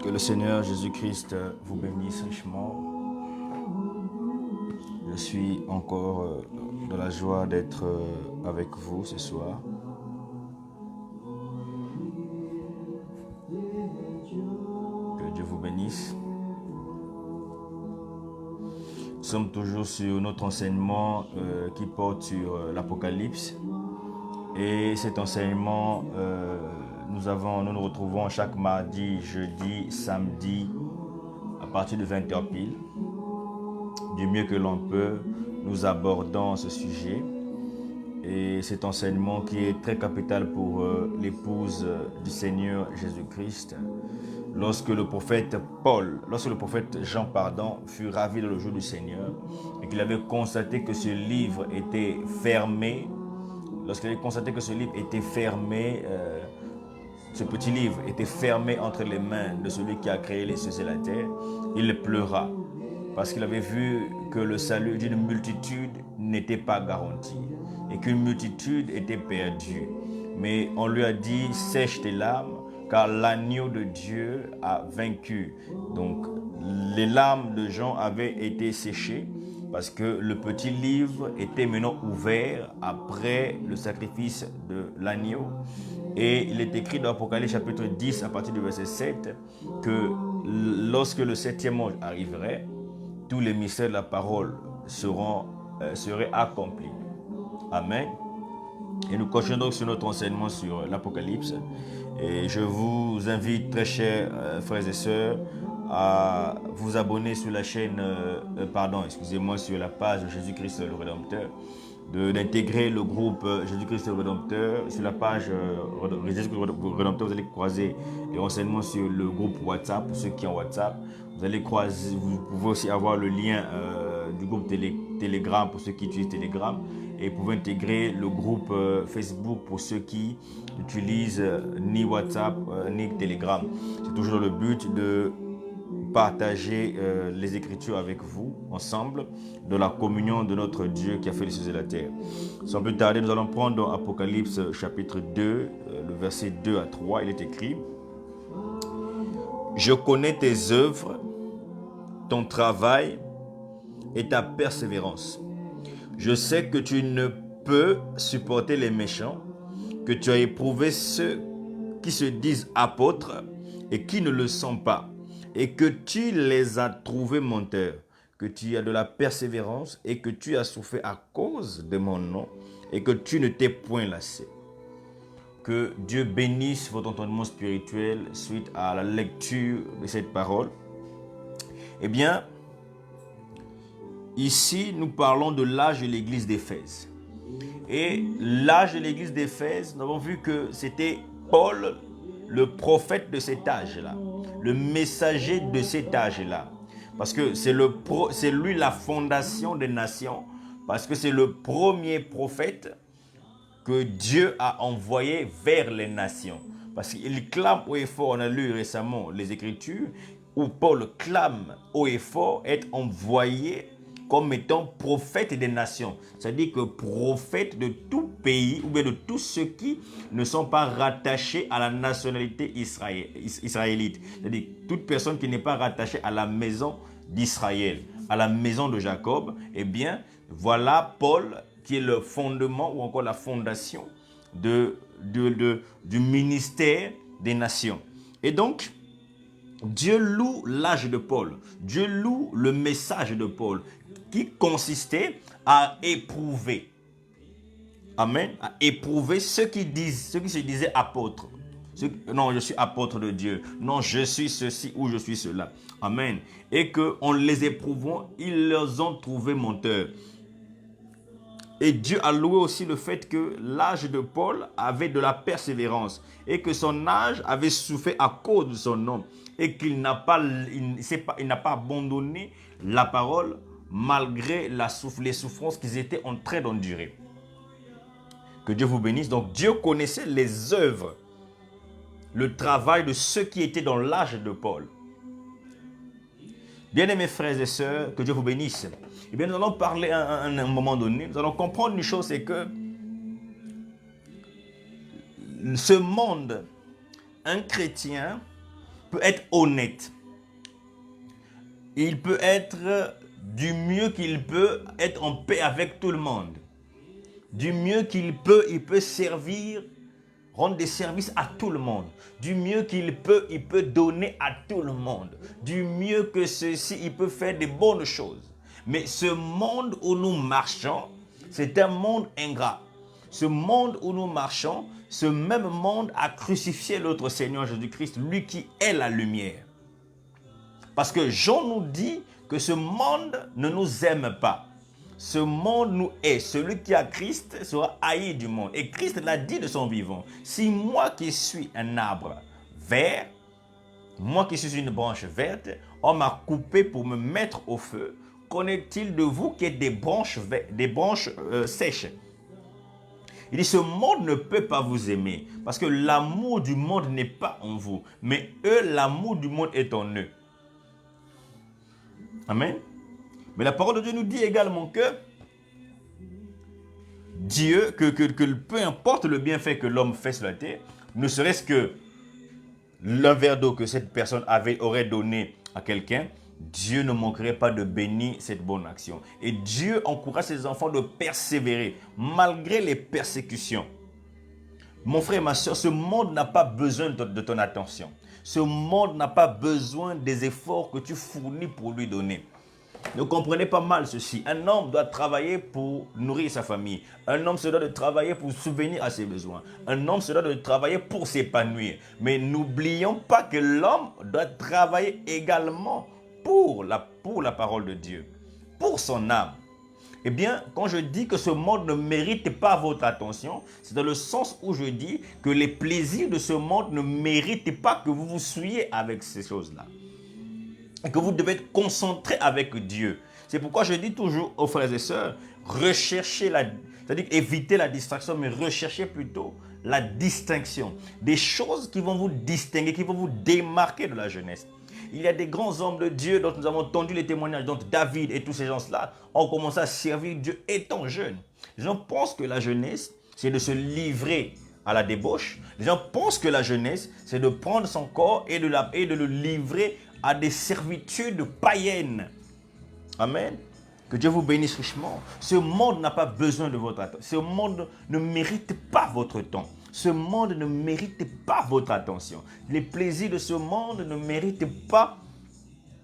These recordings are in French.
Que le Seigneur Jésus-Christ vous bénisse richement. Je suis encore dans la joie d'être avec vous ce soir. Que Dieu vous bénisse. Nous sommes toujours sur notre enseignement qui porte sur l'Apocalypse. Et cet enseignement, nous nous retrouvons chaque mardi, jeudi, samedi, à partir de 20h pile. Du mieux que l'on peut, nous abordons ce sujet. Et cet enseignement qui est très capital pour l'épouse du Seigneur Jésus-Christ. Lorsque le prophète Jean, fut ravi dans le jour du Seigneur et qu'il avait constaté que ce livre était fermé, ce petit livre était fermé entre les mains de celui qui a créé les cieux et la terre, il pleura parce qu'il avait vu que le salut d'une multitude n'était pas garanti et qu'une multitude était perdue. Mais on lui a dit, sèche tes larmes, car l'agneau de Dieu a vaincu. Donc les larmes de Jean avaient été séchées parce que le petit livre était maintenant ouvert après le sacrifice de l'agneau. Et il est écrit dans Apocalypse chapitre 10 à partir du verset 7 que lorsque le 7e ange arriverait, tous les mystères de la parole seraient accomplis. Amen. Et nous continuons donc sur notre enseignement sur l'Apocalypse. Et je vous invite, très chers frères et sœurs, à vous abonner sur la chaîne, sur la page Jésus-Christ le Rédempteur, d'intégrer le groupe Jésus-Christ le Rédempteur. Sur la page Jésus-Christ le Rédempteur, vous allez croiser les renseignements sur le groupe WhatsApp, pour ceux qui ont WhatsApp. Vous pouvez aussi avoir le lien du groupe Telegram pour ceux qui utilisent Telegram. Et vous pouvez intégrer le groupe Facebook pour ceux qui n'utilisent ni WhatsApp ni Telegram. C'est toujours dans le but de partager les Écritures avec vous, ensemble, de la communion de notre Dieu qui a fait les cieux et la terre. Sans plus tarder, nous allons prendre dans Apocalypse chapitre 2, le verset 2 à 3. Il est écrit: « Je connais tes œuvres, ton travail et ta persévérance. Je sais que tu ne peux supporter les méchants, que tu as éprouvé ceux qui se disent apôtres et qui ne le sont pas, et que tu les as trouvés menteurs, que tu as de la persévérance et que tu as souffert à cause de mon nom et que tu ne t'es point lassé. » Que Dieu bénisse votre entendement spirituel suite à la lecture de cette parole. Eh bien, ici, nous parlons de l'âge de l'église d'Éphèse. Et l'âge de l'église d'Éphèse, nous avons vu que c'était Paul, le prophète de cet âge-là, le messager de cet âge-là. Parce que c'est lui la fondation des nations, parce que c'est le premier prophète que Dieu a envoyé vers les nations. Parce qu'il clame haut et fort, on a lu récemment les Écritures, où Paul clame haut et fort être envoyé comme étant prophète des nations. C'est-à-dire que prophète de tout pays, ou bien de tous ceux qui ne sont pas rattachés à la nationalité israélite. C'est-à-dire toute personne qui n'est pas rattachée à la maison d'Israël, à la maison de Jacob. Eh bien, voilà Paul qui est le fondement ou encore la fondation du ministère des nations. Et donc, Dieu loue l'âge de Paul. Dieu loue le message de Paul qui consistait à éprouver. Amen. À éprouver ceux qui se disaient apôtres. Non, je suis apôtre de Dieu. Non, je suis ceci ou je suis cela. Amen. Et qu'en les éprouvant, ils les ont trouvés menteurs. Et Dieu a loué aussi le fait que l'âge de Paul avait de la persévérance et que son âge avait souffert à cause de son nom et qu'il n'a pas abandonné la parole malgré les souffrances qu'ils étaient en train d'endurer. Que Dieu vous bénisse. Donc Dieu connaissait les œuvres, le travail de ceux qui étaient dans l'âge de Paul. Bien-aimés frères et sœurs, que Dieu vous bénisse. Eh bien, nous allons parler à un moment donné, nous allons comprendre une chose, c'est que ce monde, un chrétien peut être honnête. Il peut être du mieux qu'il peut être en paix avec tout le monde. Du mieux qu'il peut, il peut servir, rendre des services à tout le monde. Du mieux qu'il peut, il peut donner à tout le monde. Du mieux que ceci, il peut faire des bonnes choses. Mais ce monde où nous marchons, c'est un monde ingrat. Ce monde où nous marchons, ce même monde a crucifié notre Seigneur Jésus-Christ, lui qui est la lumière. Parce que Jean nous dit que ce monde ne nous aime pas. Ce monde nous hait. Celui qui a Christ sera haï du monde. Et Christ l'a dit de son vivant. Si moi qui suis un arbre vert, moi qui suis une branche verte, on m'a coupé pour me mettre au feu, qu'en est-il de vous qui êtes des branches sèches? Il dit, ce monde ne peut pas vous aimer parce que l'amour du monde n'est pas en vous. Mais eux, l'amour du monde est en eux. Amen. Mais la parole de Dieu nous dit également que Dieu, que peu importe le bienfait que l'homme fait sur la terre, ne serait-ce que l'un verre d'eau que cette personne aurait donné à quelqu'un, Dieu ne manquerait pas de bénir cette bonne action. Et Dieu encourage ses enfants de persévérer malgré les persécutions. Mon frère, ma soeur, ce monde n'a pas besoin de ton attention. Ce monde n'a pas besoin des efforts que tu fournis pour lui donner. Ne comprenez pas mal ceci. Un homme doit travailler pour nourrir sa famille. Un homme se doit de travailler pour subvenir à ses besoins. Un homme se doit de travailler pour s'épanouir. Mais n'oublions pas que l'homme doit travailler également pour la parole de Dieu, pour son âme. Eh bien, quand je dis que ce monde ne mérite pas votre attention, c'est dans le sens où je dis que les plaisirs de ce monde ne méritent pas que vous vous souillez avec ces choses-là. Et que vous devez être concentré avec Dieu. C'est pourquoi je dis toujours aux frères et sœurs, c'est-à-dire éviter la distraction, mais recherchez plutôt la distinction. Des choses qui vont vous distinguer, qui vont vous démarquer de la jeunesse. Il y a des grands hommes de Dieu dont nous avons entendu les témoignages, dont David et tous ces gens-là ont commencé à servir Dieu étant jeunes. Les gens pensent que la jeunesse, c'est de se livrer à la débauche. Les gens pensent que la jeunesse, c'est de prendre son corps et de le livrer à des servitudes païennes. Amen. Que Dieu vous bénisse richement. Ce monde n'a pas besoin de votre attention. Ce monde ne mérite pas votre temps. Ce monde ne mérite pas votre attention. Les plaisirs de ce monde ne méritent pas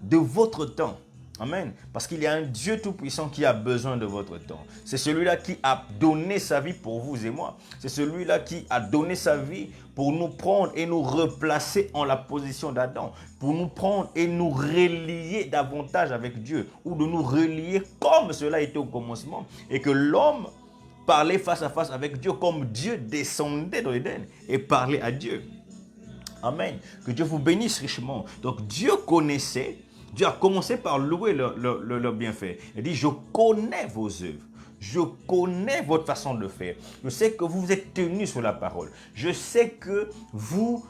de votre temps. Amen. Parce qu'il y a un Dieu tout-puissant qui a besoin de votre temps. C'est celui-là qui a donné sa vie pour vous et moi. C'est celui-là qui a donné sa vie pour nous prendre et nous replacer en la position d'Adam. Pour nous prendre et nous relier davantage avec Dieu. Ou de nous relier comme cela était au commencement. Et que l'homme parlait face à face avec Dieu comme Dieu descendait dans l'Éden et parlait à Dieu. Amen. Que Dieu vous bénisse richement. Donc Dieu connaissait. Dieu a commencé par louer leur bienfait. Il dit, je connais vos œuvres. Je connais votre façon de faire. Je sais que vous êtes tenus sur la parole. Je sais que vous...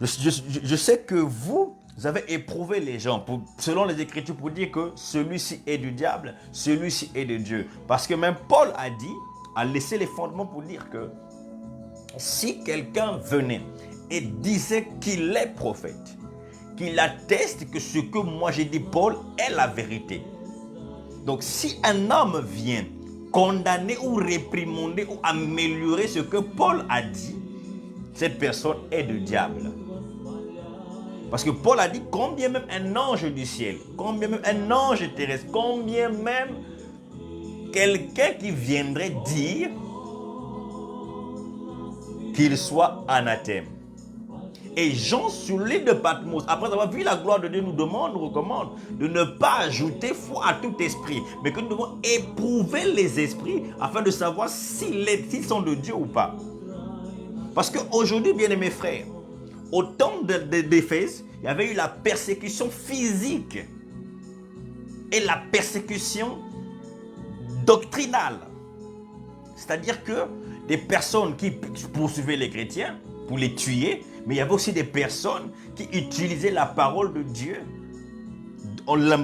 je sais que vous avez éprouvé les gens, selon les Écritures, pour dire que celui-ci est du diable, celui-ci est de Dieu. Parce que même Paul a laissé les fondements pour dire que si quelqu'un venait et disait qu'il est prophète, qu'il atteste que ce que moi j'ai dit, Paul, est la vérité. Donc si un homme vient condamner ou réprimander ou améliorer ce que Paul a dit, cette personne est du diable. Parce que Paul a dit, combien même un ange du ciel, combien même un ange terrestre, combien même quelqu'un qui viendrait dire qu'il soit anathème. Et Jean, sur l'île de Patmos, après avoir vu la gloire de Dieu, nous recommande de ne pas ajouter foi à tout esprit, mais que nous devons éprouver les esprits afin de savoir s'ils sont de Dieu ou pas. Parce qu'aujourd'hui, bien aimés frères, au temps d'Éphèse, il y avait eu la persécution physique et la persécution doctrinale. C'est-à-dire que des personnes qui poursuivaient les chrétiens pour les tuer, mais il y avait aussi des personnes qui utilisaient la parole de Dieu,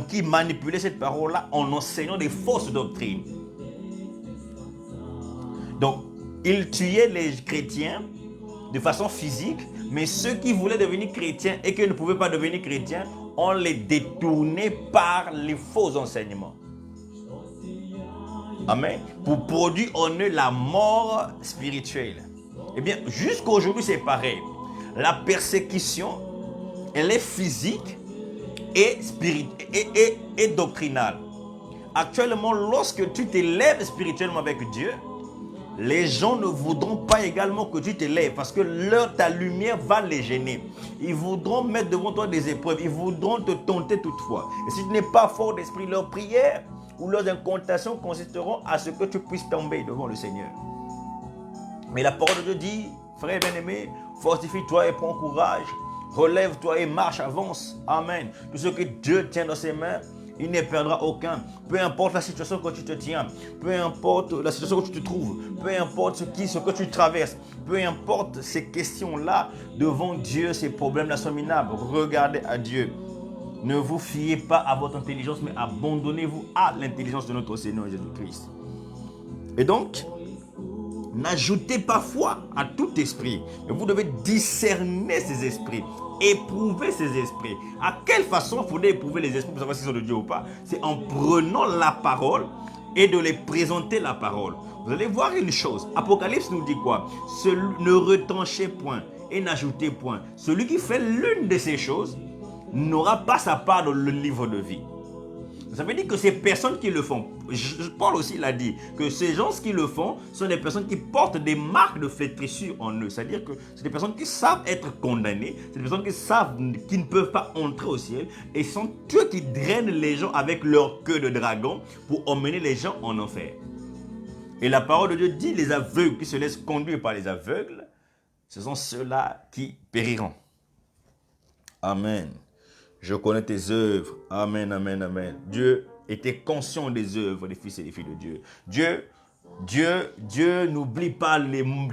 qui manipulaient cette parole-là en enseignant des fausses doctrines. Donc, ils tuaient les chrétiens de façon physique, Mais ceux qui voulaient devenir chrétiens et qui ne pouvaient pas devenir chrétiens, on les détournait par les faux enseignements. Amen. Pour produire en eux la mort spirituelle. Eh bien, jusqu'à aujourd'hui, c'est pareil. La persécution, elle est physique et doctrinale. Actuellement, lorsque tu t'élèves spirituellement avec Dieu, les gens ne voudront pas également que tu t'élèves parce que ta lumière va les gêner. Ils voudront mettre devant toi des épreuves. Ils voudront te tenter toutefois. Et si tu n'es pas fort d'esprit, leurs prières ou leurs incantations consisteront à ce que tu puisses tomber devant le Seigneur. Mais la parole de Dieu dit, frère bien-aimé, fortifie-toi et prends courage. Relève-toi et marche, avance. Amen. Tout ce que Dieu tient dans ses mains, il ne perdra aucun. Peu importe la situation que tu te tiens, peu importe la situation que tu te trouves, peu importe ce que tu traverses, peu importe ces questions-là, devant Dieu, ces problèmes-là sont minables. Regardez à Dieu. Ne vous fiez pas à votre intelligence, mais abandonnez-vous à l'intelligence de notre Seigneur Jésus-Christ. Et donc, n'ajoutez pas foi à tout esprit. Mais vous devez discerner ces esprits. Éprouver ces esprits. À quelle façon il faudrait éprouver les esprits pour savoir s'ils sont de Dieu ou pas? C'est en prenant la parole et de les présenter la parole. Vous allez voir une chose. Apocalypse nous dit quoi? Ne retranchez point et n'ajoutez point. Celui qui fait l'une de ces choses n'aura pas sa part dans le livre de vie. Ça veut dire que ces personnes qui le font, Paul aussi l'a dit, que ces gens qui le font sont des personnes qui portent des marques de flétrissure en eux. C'est-à-dire que c'est des personnes qui savent être condamnées, c'est des personnes qui savent qu'ils ne peuvent pas entrer au ciel et sont eux qui drainent les gens avec leur queue de dragon pour emmener les gens en enfer. Et la parole de Dieu dit, les aveugles qui se laissent conduire par les aveugles, ce sont ceux-là qui périront. Amen. Je connais tes œuvres. Amen, amen, amen. Dieu était conscient des œuvres des fils et des filles de Dieu. Dieu n'oublie pas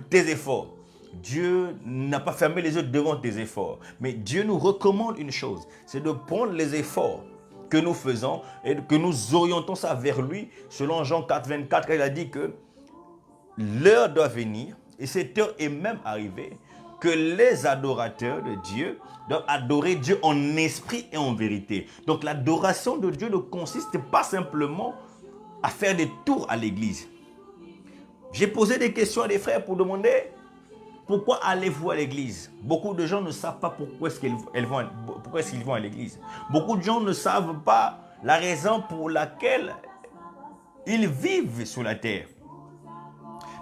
tes efforts. Dieu n'a pas fermé les yeux devant tes efforts. Mais Dieu nous recommande une chose, c'est de prendre les efforts que nous faisons et que nous orientons ça vers lui. Selon Jean 4, 24, il a dit que l'heure doit venir, et cette heure est même arrivée, que les adorateurs de Dieu doivent adorer Dieu en esprit et en vérité. Donc l'adoration de Dieu ne consiste pas simplement à faire des tours à l'église. J'ai posé des questions à des frères pour demander pourquoi allez-vous à l'église. Beaucoup de gens ne savent pas pourquoi est-ce qu'ils vont à l'église. Beaucoup de gens ne savent pas la raison pour laquelle ils vivent sur la terre.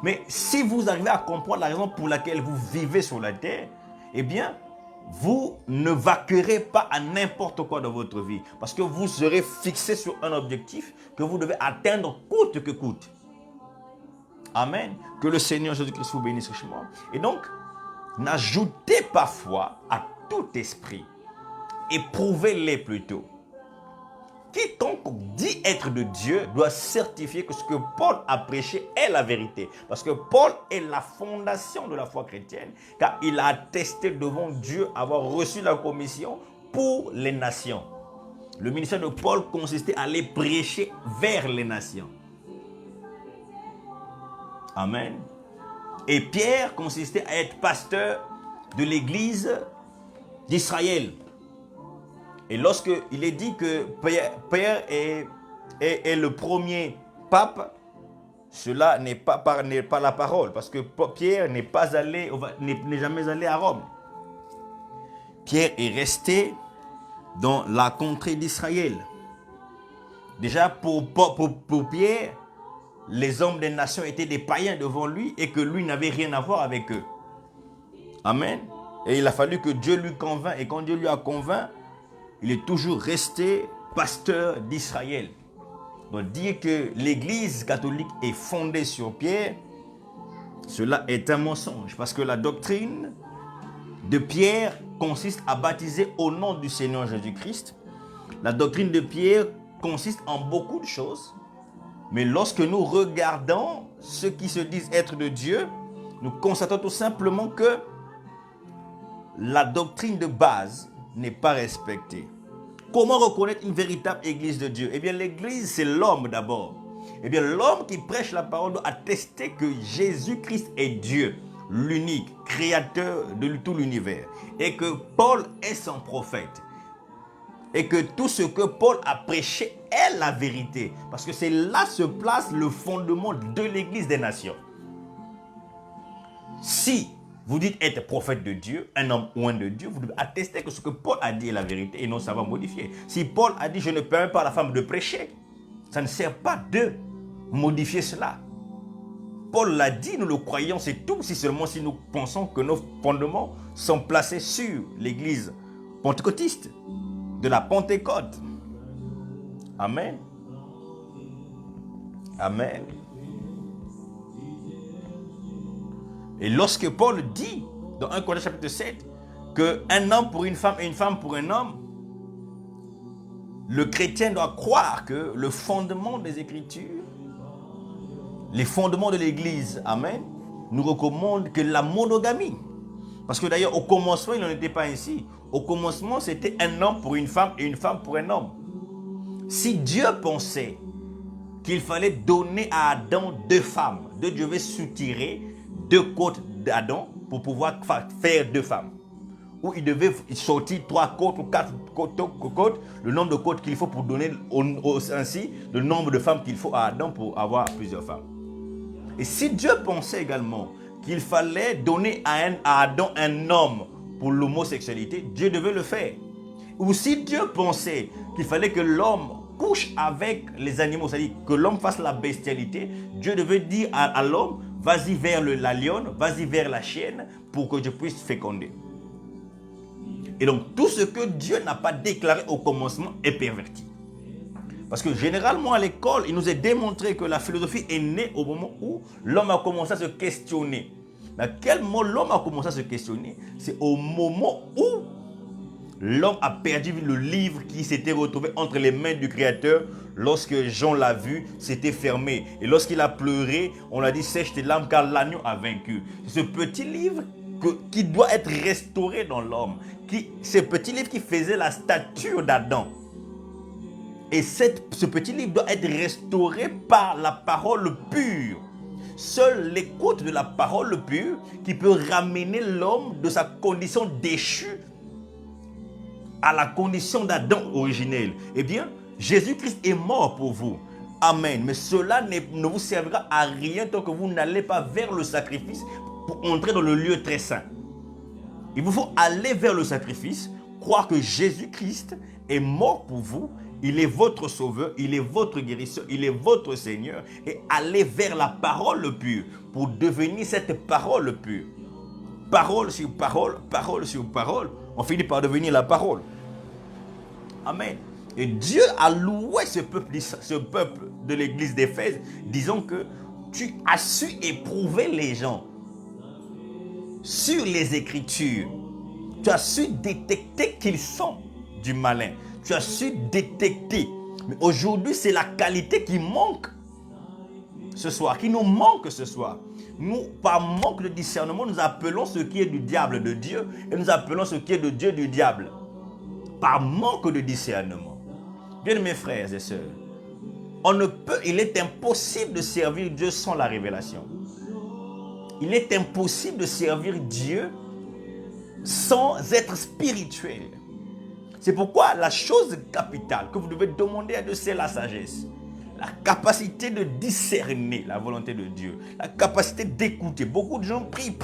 Mais si vous arrivez à comprendre la raison pour laquelle vous vivez sur la terre, eh bien, vous ne vaquerez pas à n'importe quoi dans votre vie. Parce que vous serez fixé sur un objectif que vous devez atteindre coûte que coûte. Amen. Que le Seigneur Jésus-Christ vous bénisse richement. Et donc, n'ajoutez pas foi à tout esprit. Éprouvez-les plutôt. Quiconque dit être de Dieu doit certifier que ce que Paul a prêché est la vérité. Parce que Paul est la fondation de la foi chrétienne, car il a attesté devant Dieu avoir reçu la commission pour les nations. Le ministère de Paul consistait à aller prêcher vers les nations. Amen. Et Pierre consistait à être pasteur de l'église d'Israël. Et lorsqu'il est dit que Pierre est le premier pape, cela n'est pas la parole. Parce que Pierre n'est jamais allé à Rome. Pierre est resté dans la contrée d'Israël. Déjà pour Pierre, les hommes des nations étaient des païens devant lui et que lui n'avait rien à voir avec eux. Amen. Et il a fallu que Dieu lui convainc. Et quand Dieu lui a convainc, il est toujours resté pasteur d'Israël. Donc dire que l'église catholique est fondée sur Pierre, cela est un mensonge. Parce que la doctrine de Pierre consiste à baptiser au nom du Seigneur Jésus-Christ. La doctrine de Pierre consiste en beaucoup de choses. Mais lorsque nous regardons ceux qui se disent être de Dieu, nous constatons tout simplement que la doctrine de base n'est pas respectée. Comment reconnaître une véritable église de Dieu? Eh bien, l'église, c'est l'homme d'abord. Eh bien, l'homme qui prêche la parole doit attester que Jésus-Christ est Dieu l'unique créateur de tout l'univers, et que Paul est son prophète, et que tout ce que Paul a prêché est la vérité, parce que c'est là se place le fondement de l'Église des nations. Si vous dites être prophète de Dieu, un homme ou un de Dieu, vous devez attester que ce que Paul a dit est la vérité et non ça va modifier. Si Paul a dit je ne permets pas à la femme de prêcher, ça ne sert pas de modifier cela. Paul l'a dit, nous le croyons, c'est tout, si seulement si nous pensons que nos fondements sont placés sur l'Église pentecôtiste, de la Pentecôte. Amen. Amen. Et lorsque Paul dit, dans 1 Corinthiens chapitre 7, qu'un homme pour une femme et une femme pour un homme, le chrétien doit croire que le fondement des Écritures, les fondements de l'Église, amen, nous recommandent que la monogamie. Parce que d'ailleurs, au commencement, il n'en était pas ainsi. Au commencement, c'était un homme pour une femme et une femme pour un homme. Si Dieu pensait qu'il fallait donner à Adam 2 femmes, Dieu devait soutirer 2 côtes d'Adam pour pouvoir faire 2 femmes. Ou il devait sortir 3 côtes ou 4 côtes, le nombre de côtes qu'il faut pour donner ainsi le nombre de femmes qu'il faut à Adam pour avoir plusieurs femmes. Et si Dieu pensait également qu'il fallait donner à Adam un homme pour l'homosexualité, Dieu devait le faire. Ou si Dieu pensait qu'il fallait que l'homme couche avec les animaux, c'est-à-dire que l'homme fasse la bestialité, Dieu devait dire à l'homme, vas-y vers la lionne, vas-y vers la chienne pour que je puisse féconder. Et donc tout ce que Dieu n'a pas déclaré au commencement est perverti. Parce que généralement à l'école, il nous est démontré que la philosophie est née au moment où l'homme a commencé à se questionner. Mais à quel moment l'homme a commencé à se questionner? C'est au moment où l'homme a perdu le livre qui s'était retrouvé entre les mains du Créateur. Lorsque Jean l'a vu, c'était fermé. Et lorsqu'il a pleuré, on a dit sèche tes larmes car l'agneau a vaincu. Ce petit livre qui doit être restauré dans l'homme. Ce petit livre qui faisait la stature d'Adam. Et ce petit livre doit être restauré par la parole pure. Seule l'écoute de la parole pure qui peut ramener l'homme de sa condition déchue à la condition d'Adam originelle. Eh bien, Jésus-Christ est mort pour vous. Amen. Mais cela ne vous servira à rien tant que vous n'allez pas vers le sacrifice pour entrer dans le lieu très saint. Il vous faut aller vers le sacrifice, croire que Jésus-Christ est mort pour vous. Il est votre sauveur, il est votre guérisseur, il est votre Seigneur. Et aller vers la parole pure pour devenir cette parole pure. Parole sur parole, parole sur parole, on finit par devenir la parole. Amen. Et Dieu a loué ce peuple de l'église d'Éphèse, disant que tu as su éprouver les gens sur les Écritures. Tu as su détecter qu'ils sont du malin. Tu as su détecter. Mais aujourd'hui, c'est la qualité qui manque ce soir, qui nous manque ce soir. Nous, par manque de discernement, nous appelons ce qui est du diable de Dieu et nous appelons ce qui est de Dieu du diable. Par manque de discernement. Bien mes frères et sœurs, il est impossible de servir Dieu sans la révélation. Il est impossible de servir Dieu sans être spirituel. C'est pourquoi la chose capitale que vous devez demander à Dieu, c'est la sagesse. La capacité de discerner la volonté de Dieu. La capacité d'écouter. Beaucoup de gens prient.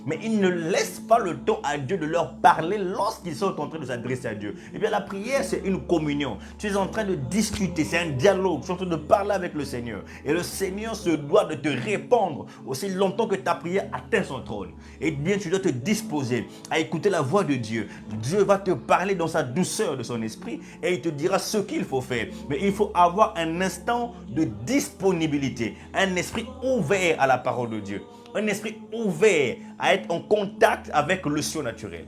Mais ils ne laissent pas le temps à Dieu de leur parler lorsqu'ils sont en train de s'adresser à Dieu. Eh bien, la prière, c'est une communion. Tu es en train de discuter, c'est un dialogue. Tu es en train de parler avec le Seigneur. Et le Seigneur se doit de te répondre aussi longtemps que ta prière atteint son trône. Et bien, tu dois te disposer à écouter la voix de Dieu. Dieu va te parler dans sa douceur de son esprit et il te dira ce qu'il faut faire. Mais il faut avoir un instant de disponibilité, un esprit ouvert à la parole de Dieu. Un esprit ouvert à être en contact avec le surnaturel.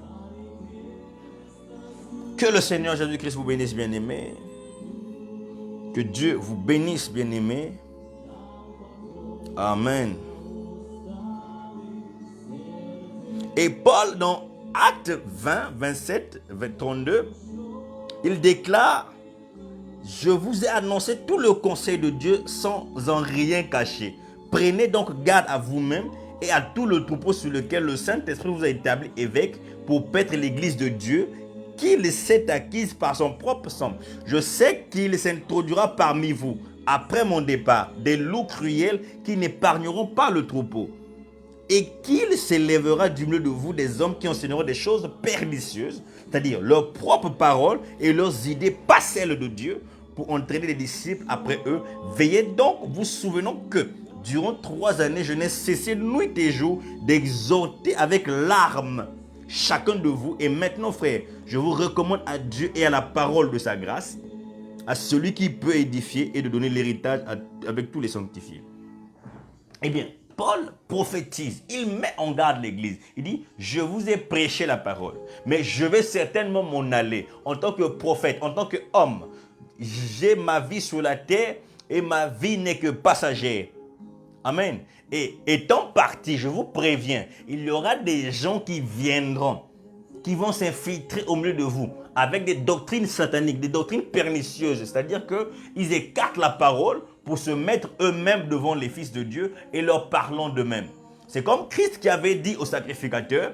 Que le Seigneur Jésus-Christ vous bénisse, bien-aimés. Que Dieu vous bénisse, bien-aimés. Amen. Et Paul, dans Actes 20, 27, 32, il déclare: je vous ai annoncé tout le conseil de Dieu sans en rien cacher. Prenez donc garde à vous-même et à tout le troupeau sur lequel le Saint-Esprit vous a établi évêque pour paître l'église de Dieu, qu'il s'est acquise par son propre sang. Je sais qu'il s'introduira parmi vous, après mon départ, des loups cruels qui n'épargneront pas le troupeau. Et qu'il s'élèvera du milieu de vous des hommes qui enseigneront des choses pernicieuses, c'est-à-dire leurs propres paroles et leurs idées, pas celles de Dieu, pour entraîner les disciples après eux. Veillez donc, vous souvenant que durant 3 années, je n'ai cessé nuit et jour d'exhorter avec larmes chacun de vous. Et maintenant, frères, je vous recommande à Dieu et à la parole de sa grâce, à celui qui peut édifier et de donner l'héritage avec tous les sanctifiés. Eh bien, Paul prophétise, il met en garde l'église. Il dit, je vous ai prêché la parole, mais je vais certainement m'en aller. En tant que prophète, en tant qu'homme, j'ai ma vie sur la terre et ma vie n'est que passagère. Amen. Et étant parti, je vous préviens, il y aura des gens qui viendront, qui vont s'infiltrer au milieu de vous avec des doctrines sataniques, des doctrines pernicieuses. C'est-à-dire qu'ils écartent la parole pour se mettre eux-mêmes devant les fils de Dieu et leur parlant d'eux-mêmes. C'est comme Christ qui avait dit au sacrificateur,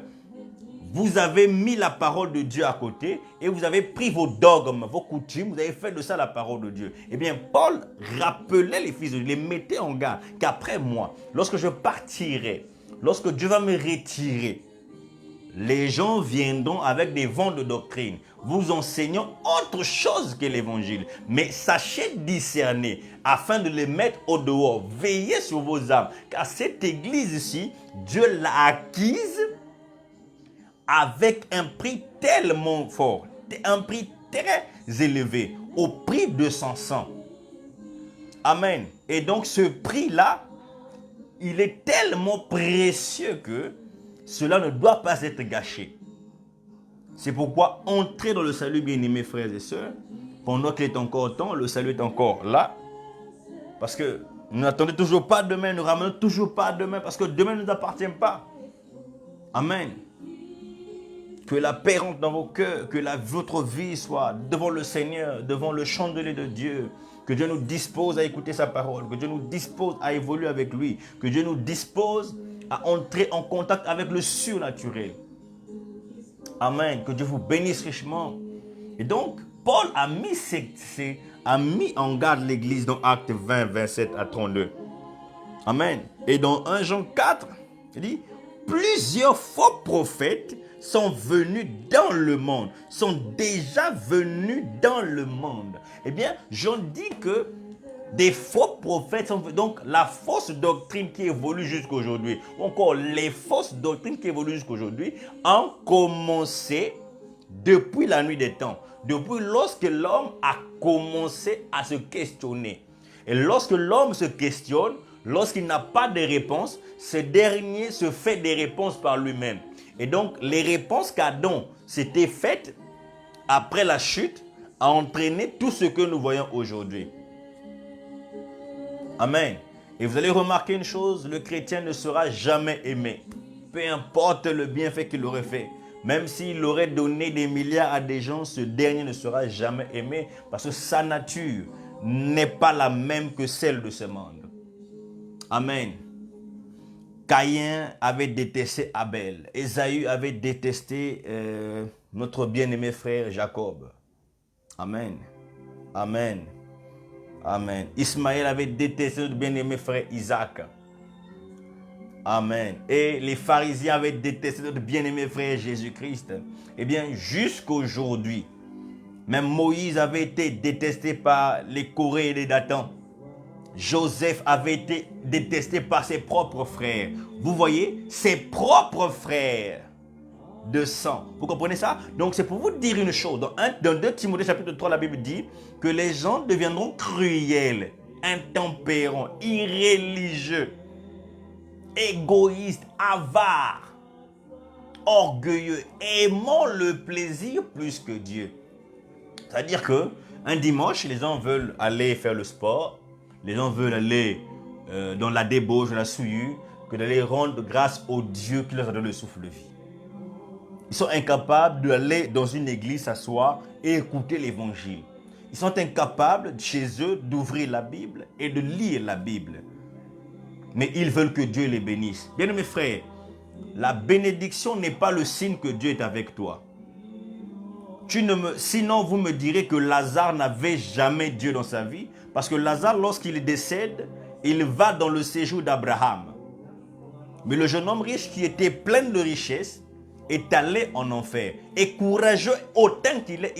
vous avez mis la parole de Dieu à côté et vous avez pris vos dogmes, vos coutumes, vous avez fait de ça la parole de Dieu. Eh bien, Paul rappelait les fils de Dieu, les mettait en garde qu'après moi, lorsque je partirai, lorsque Dieu va me retirer, les gens viendront avec des vents de doctrine, vous enseignant autre chose que l'évangile. Mais sachez discerner afin de les mettre au dehors. Veillez sur vos âmes, car cette église ici, Dieu l'a acquise avec un prix tellement fort, un prix très élevé, au prix de son sang. Amen. Et donc ce prix-là, il est tellement précieux que cela ne doit pas être gâché. C'est pourquoi entrez dans le salut, bien-aimés frères et sœurs, pendant qu'il est encore temps, le salut est encore là. Parce que nous n'attendons toujours pas demain, nous ramenons toujours pas demain, parce que demain ne nous appartient pas. Amen. Que la paix rentre dans vos cœurs, que votre vie soit devant le Seigneur, devant le chandelier de Dieu. Que Dieu nous dispose à écouter sa parole, que Dieu nous dispose à évoluer avec lui, que Dieu nous dispose à entrer en contact avec le surnaturel. Amen. Que Dieu vous bénisse richement. Et donc, Paul a mis en garde l'église dans Actes 20, 27 à 32. Amen. Et dans 1 Jean 4, il dit, plusieurs faux prophètes sont venus dans le monde, sont déjà venus dans le monde. Eh bien, Jean dit que des faux prophètes sont venus. Donc, la fausse doctrine qui évolue jusqu'à aujourd'hui, ou encore les fausses doctrines qui évoluent jusqu'à aujourd'hui, ont commencé depuis la nuit des temps. Depuis lorsque l'homme a commencé à se questionner. Et lorsque l'homme se questionne, lorsqu'il n'a pas de réponse, ce dernier se fait des réponses par lui-même. Et donc, les réponses qu'Adam s'était faites après la chute a entraîné tout ce que nous voyons aujourd'hui. Amen. Et vous allez remarquer une chose, le chrétien ne sera jamais aimé. Peu importe le bienfait qu'il aurait fait. Même s'il aurait donné des milliards à des gens, ce dernier ne sera jamais aimé parce que sa nature n'est pas la même que celle de ce monde. Amen. Caïn avait détesté Abel. Ésaü avait détesté notre bien-aimé frère Jacob. Amen. Amen. Amen. Ismaël avait détesté notre bien-aimé frère Isaac. Amen. Et les pharisiens avaient détesté notre bien-aimé frère Jésus-Christ. Eh bien, jusqu'aujourd'hui, même Moïse avait été détesté par les Corées et les Datans. Joseph avait été détesté par ses propres frères. Vous voyez, ses propres frères de sang. Vous comprenez ça? Donc c'est pour vous dire une chose. Dans 2 Timothée chapitre 3, la Bible dit que les gens deviendront cruels, intempérants, irréligieux, égoïstes, avares, orgueilleux, aimant le plaisir plus que Dieu. C'est-à-dire que un dimanche, les gens veulent aller faire le sport. Les gens veulent aller dans la débauche, dans la souillure, que d'aller rendre grâce au Dieu qui leur a donné le souffle de vie. Ils sont incapables d'aller dans une église s'asseoir et écouter l'évangile. Ils sont incapables chez eux d'ouvrir la Bible et de lire la Bible. mais ils veulent que Dieu les bénisse. Bien mes frères, la bénédiction n'est pas le signe que Dieu est avec toi. Sinon, vous me direz que Lazare n'avait jamais Dieu dans sa vie, parce que Lazare, lorsqu'il décède, il va dans le séjour d'Abraham. Mais le jeune homme riche qui était plein de richesses est allé en enfer. Et courageux autant qu'il est,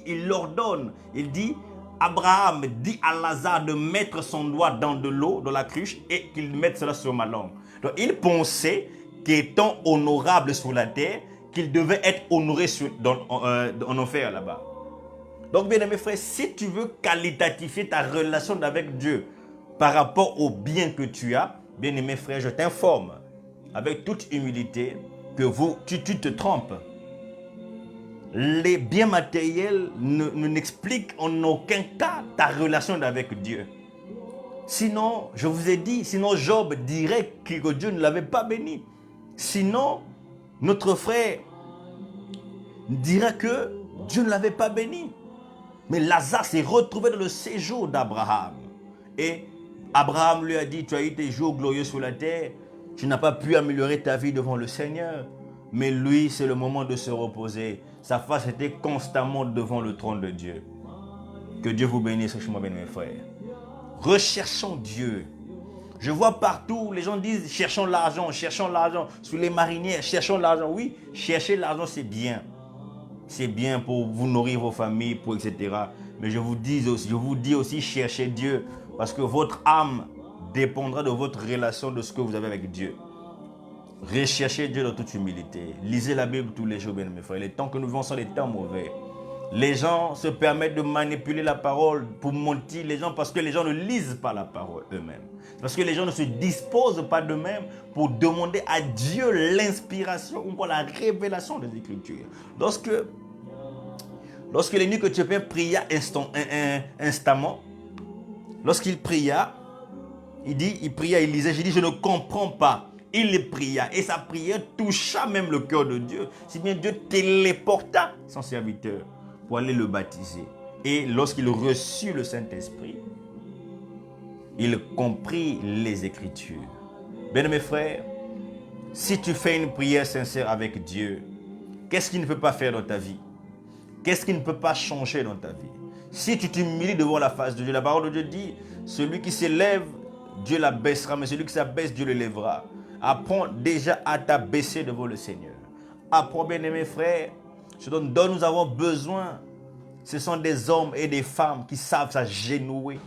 il ordonne, il dit, Abraham dit à Lazare de mettre son doigt dans de l'eau, dans la cruche, et qu'il mette cela sur ma langue. Donc il pensait qu'étant honorable sur la terre, qu'il devait être honoré en enfer là-bas. Donc bien mes frères, si tu veux qualitatifier ta relation avec Dieu par rapport au bien que tu as, bien mes frères, je t'informe avec toute humilité que tu te trompes. Les biens matériels n'expliquent en aucun cas ta relation avec Dieu. Sinon, je vous ai dit, sinon Job dirait que Dieu ne l'avait pas béni. Sinon, notre frère dira que Dieu ne l'avait pas béni. Mais Lazare s'est retrouvé dans le séjour d'Abraham. Et Abraham lui a dit, tu as eu tes jours glorieux sur la terre, tu n'as pas pu améliorer ta vie devant le Seigneur. Mais lui, c'est le moment de se reposer. Sa face était constamment devant le trône de Dieu. Que Dieu vous bénisse richement, bien mes frères. Recherchons Dieu. Je vois partout, les gens disent, cherchons l'argent, sous les marinières, cherchons l'argent. Oui, chercher l'argent, c'est bien. C'est bien pour vous nourrir vos familles, etc. Mais je vous dis aussi, cherchez Dieu. Parce que votre âme dépendra de votre relation, de ce que vous avez avec Dieu. Recherchez Dieu dans toute humilité. Lisez la Bible tous les jours, bien mes frères. Les temps que nous vivons sont des temps mauvais. Les gens se permettent de manipuler la parole pour mentir les gens parce que les gens ne lisent pas la parole eux-mêmes. Parce que les gens ne se disposent pas d'eux-mêmes pour demander à Dieu l'inspiration ou la révélation des Écritures. Lorsque l'ennemi que tu pries pria instamment, lorsqu'il pria, il lisait, j'ai dit, je ne comprends pas. Il pria et sa prière toucha même le cœur de Dieu. Si bien Dieu téléporta son serviteur pour aller le baptiser. Et lorsqu'il reçut le Saint-Esprit, il comprit les Écritures. Bien mes frères, si tu fais une prière sincère avec Dieu, qu'est-ce qu'il ne peut pas faire dans ta vie? Qu'est-ce qui ne peut pas changer dans ta vie? Si tu t'humilies devant la face de Dieu, la parole de Dieu dit, celui qui s'élève, Dieu l'abaissera, mais celui qui s'abaisse, Dieu l'élèvera. Apprends déjà à t'abaisser devant le Seigneur. Apprends, bien-aimés frères, ce dont nous avons besoin, ce sont des hommes et des femmes qui savent s'agenouiller,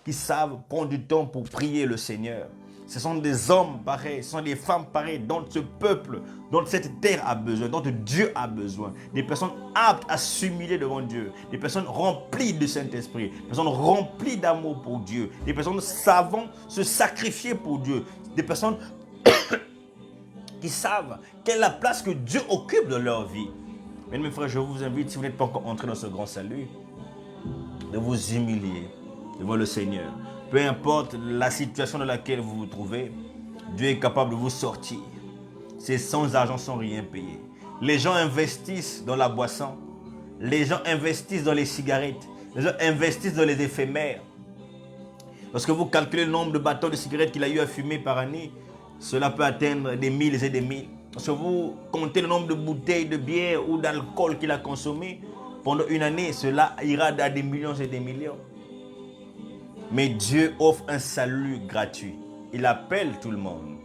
qui savent prendre du temps pour prier le Seigneur. Ce sont des hommes pareils, ce sont des femmes pareilles dont ce peuple, dont cette terre a besoin, dont Dieu a besoin. Des personnes aptes à s'humilier devant Dieu, des personnes remplies du Saint-Esprit, des personnes remplies d'amour pour Dieu, des personnes savant se sacrifier pour Dieu, des personnes qui savent quelle est la place que Dieu occupe dans leur vie. Mais mes frères, je vous invite, si vous n'êtes pas encore entré dans ce grand salut, de vous humilier devant le Seigneur. Peu importe la situation dans laquelle vous vous trouvez, Dieu est capable de vous sortir. C'est sans argent, sans rien payer. Les gens investissent dans la boisson. Les gens investissent dans les cigarettes. Les gens investissent dans les éphémères. Lorsque vous calculez le nombre de bâtons de cigarettes qu'il a eu à fumer par année, cela peut atteindre des milles et des milles. Lorsque vous comptez le nombre de bouteilles de bière ou d'alcool qu'il a consommé, pendant une année, cela ira à des millions et des millions. Mais Dieu offre un salut gratuit. Il appelle tout le monde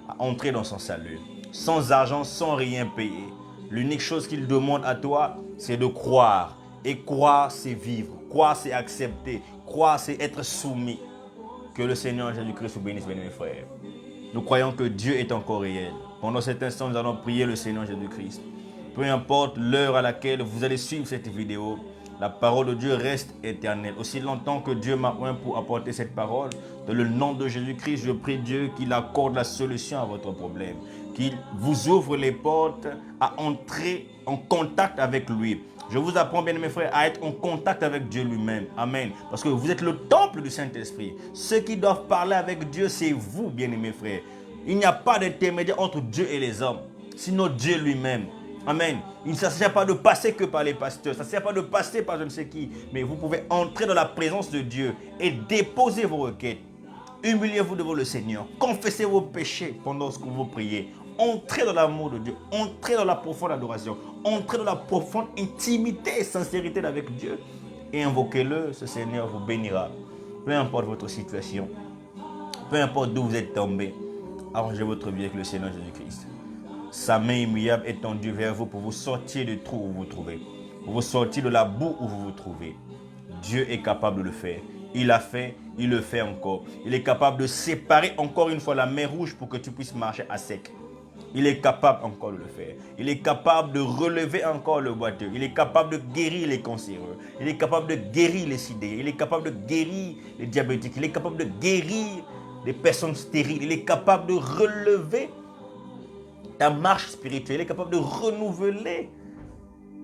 à entrer dans son salut. Sans argent, sans rien payer. L'unique chose qu'il demande à toi, c'est de croire. Et croire, c'est vivre. Croire, c'est accepter. Croire, c'est être soumis. Que le Seigneur Jésus-Christ vous bénisse, mes frères. Nous croyons que Dieu est encore réel. Pendant cet instant, nous allons prier le Seigneur Jésus-Christ. Peu importe l'heure à laquelle vous allez suivre cette vidéo, la parole de Dieu reste éternelle. Aussi longtemps que Dieu m'a oint pour apporter cette parole, dans le nom de Jésus-Christ, je prie Dieu qu'il accorde la solution à votre problème. Qu'il vous ouvre les portes à entrer en contact avec lui. Je vous apprends, bien mes frères, à être en contact avec Dieu lui-même. Amen. Parce que vous êtes le temple du Saint-Esprit. Ceux qui doivent parler avec Dieu, c'est vous, bien-aimés frères. Il n'y a pas d'intermédiaire entre Dieu et les hommes, sinon Dieu lui-même. Amen. Il ne s'agit pas de passer que par les pasteurs. Ça ne sert pas de passer par je ne sais qui. Mais vous pouvez entrer dans la présence de Dieu et déposer vos requêtes. Humiliez-vous devant le Seigneur. Confessez vos péchés pendant ce que vous priez. Entrez dans l'amour de Dieu. Entrez dans la profonde adoration. Entrez dans la profonde intimité et sincérité avec Dieu. Et invoquez-le, ce Seigneur vous bénira. Peu importe votre situation, peu importe d'où vous êtes tombé, arrangez votre vie avec le Seigneur Jésus-Christ. Sa main immuable est tendue vers vous pour vous sortir du trou où vous vous trouvez, pour vous sortir de la boue où vous vous trouvez. Dieu est capable de le faire. Il l'a fait, il le fait encore. Il est capable de séparer encore une fois la mer rouge pour que tu puisses marcher à sec. Il est capable encore de le faire. Il est capable de relever encore le boiteux. Il est capable de guérir les cancéreux. Il est capable de guérir les sidérés. Il est capable de guérir les diabétiques. Il est capable de guérir les personnes stériles. Il est capable de relever ta marche spirituelle. Il est capable de renouveler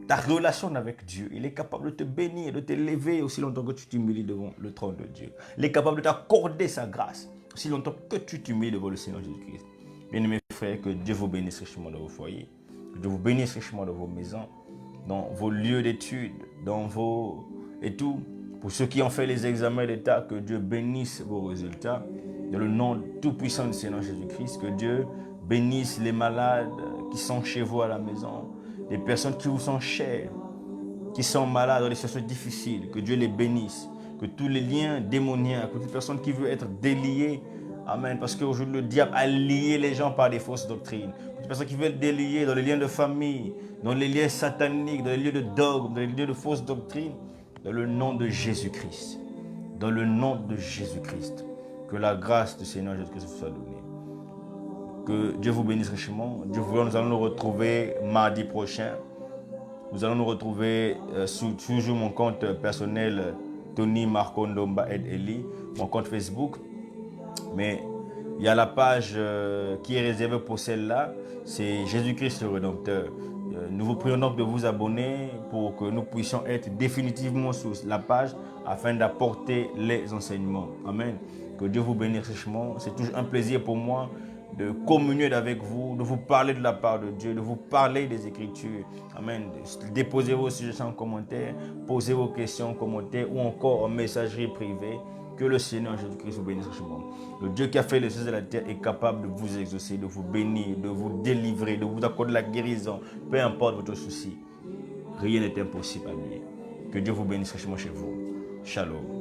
ta relation avec Dieu. Il est capable de te bénir, de t'élever aussi longtemps que tu t'humilies devant le trône de Dieu. Il est capable de t'accorder sa grâce aussi longtemps que tu t'humilies devant le Seigneur Jésus-Christ. Bien-aimés frères, que Dieu vous bénisse richement dans vos foyers, que Dieu vous bénisse richement dans vos maisons, dans vos lieux d'études, dans vos... et tout. Pour ceux qui ont fait les examens d'État, que Dieu bénisse vos résultats. Dans le nom tout-puissant du Seigneur Jésus-Christ, que Dieu bénisse les malades qui sont chez vous à la maison, les personnes qui vous sont chères, qui sont malades dans des situations difficiles, que Dieu les bénisse, que tous les liens démoniaques, que toute personne qui veut être déliée, amen, parce qu'aujourd'hui le diable a lié les gens par des fausses doctrines, toute personne qui veut être déliée dans les liens de famille, dans les liens sataniques, dans les lieux de dogme, dans les lieux de fausses doctrines, dans le nom de Jésus-Christ, dans le nom de Jésus-Christ, que la grâce du Seigneur Jésus-Christ vous soit donnée. Que Dieu vous bénisse richement. Dieu voulant, nous allons nous retrouver mardi prochain. Nous allons nous retrouver sur toujours mon compte personnel Tony Marcondomba Ed Eli, mon compte Facebook. Mais il y a la page qui est réservée pour celle-là, c'est Jésus-Christ le Rédempteur. Nous vous prions donc de vous abonner pour que nous puissions être définitivement sur la page afin d'apporter les enseignements. Amen. Que Dieu vous bénisse richement. C'est toujours un plaisir pour moi de communier avec vous, de vous parler de la part de Dieu, de vous parler des Écritures. Amen. Déposez vos suggestions en commentaire, posez vos questions en commentaire ou encore en messagerie privée. Que le Seigneur Jésus-Christ vous bénisse richement. Le Dieu qui a fait les cieux et la terre est capable de vous exaucer, de vous bénir, de vous délivrer, de vous accorder la guérison. Peu importe votre souci, rien n'est impossible à lui. Que Dieu vous bénisse richement chez vous. Shalom.